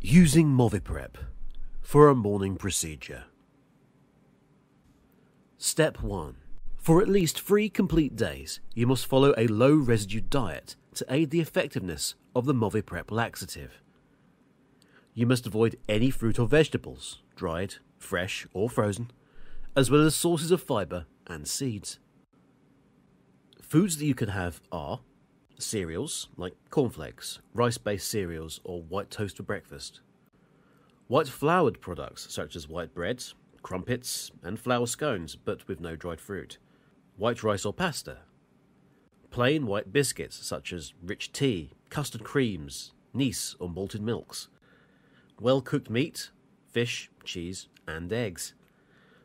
Using MOVIPREP for a morning procedure. Step 1. For at least 3 complete days, you must follow a low residue diet to aid the effectiveness of the MOVIPREP laxative. You must avoid any fruit or vegetables, dried, fresh or frozen, as well as sources of fibre and seeds. Foods that you can have are cereals like cornflakes, rice-based cereals or white toast for breakfast. White floured products such as white breads, crumpets and flour scones but with no dried fruit. White rice or pasta. Plain white biscuits such as rich tea, custard creams, Nice or malted milks. Well-cooked meat, fish, cheese and eggs.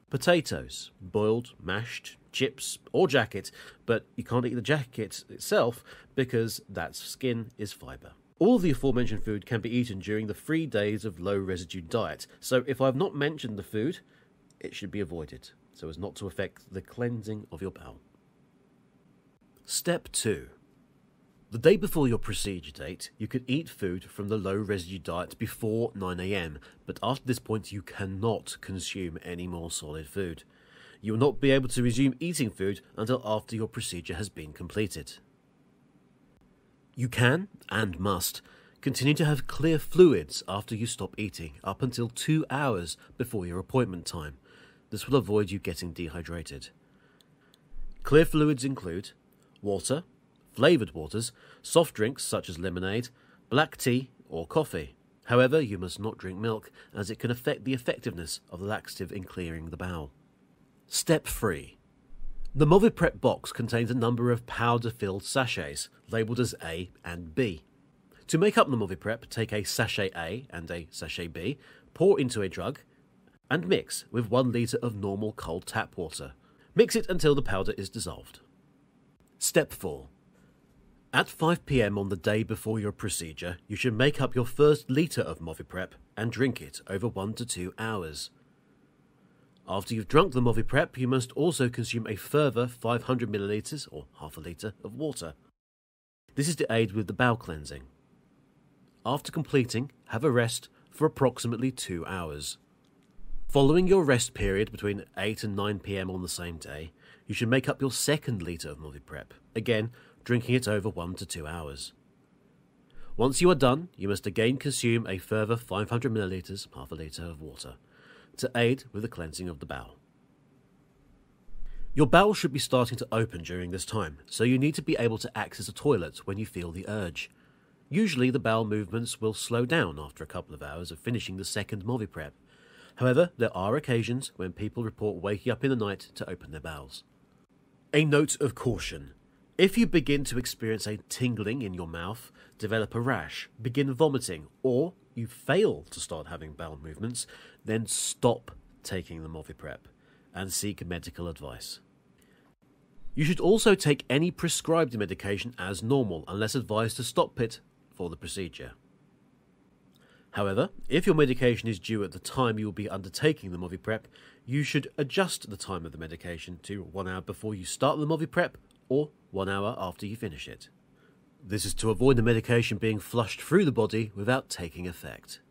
Potatoes, boiled, mashed, chips or jacket, but you can't eat the jacket itself because that skin is fibre. All of the aforementioned food can be eaten during the 3 days of low residue diet, so if I've not mentioned the food, it should be avoided, so as not to affect the cleansing of your bowel. Step 2. The day before your procedure date, you can eat food from the low residue diet before 9 AM, but after this point you cannot consume any more solid food. You will not be able to resume eating food until after your procedure has been completed. You can, and must, continue to have clear fluids after you stop eating up until 2 hours before your appointment time. This will avoid you getting dehydrated. Clear fluids include water, flavoured waters, soft drinks such as lemonade, black tea or coffee. However, you must not drink milk as it can affect the effectiveness of the laxative in clearing the bowel. Step 3. The MOVIPREP box contains a number of powder-filled sachets labelled as A and B. To make up the MOVIPREP, take a sachet A and a sachet B, pour into a jug, and mix with 1 litre of normal cold tap water. Mix it until the powder is dissolved. Step 4. At 5 PM on the day before your procedure, you should make up your first litre of MOVIPREP and drink it over 1 to 2 hours. After you've drunk the MOVIPREP, you must also consume a further 500 millilitres or half a litre of water. This is to aid with the bowel cleansing. After completing, have a rest for approximately 2 hours. Following your rest period between 8 and 9 PM on the same day, you should make up your second litre of MOVIPREP, again drinking it over 1 to 2 hours. Once you are done, you must again consume a further 500 millilitres, half a litre of water, to aid with the cleansing of the bowel. Your bowel should be starting to open during this time, so you need to be able to access a toilet when you feel the urge. Usually the bowel movements will slow down after a couple of hours of finishing the second MOVIPREP. However, there are occasions when people report waking up in the night to open their bowels. A note of caution. If you begin to experience a tingling in your mouth, develop a rash, begin vomiting, or you fail to start having bowel movements, then stop taking the MOVIPREP and seek medical advice. You should also take any prescribed medication as normal unless advised to stop it for the procedure. However, if your medication is due at the time you will be undertaking the MOVIPREP, you should adjust the time of the medication to 1 hour before you start the MOVIPREP or 1 hour after you finish it. This is to avoid the medication being flushed through the body without taking effect.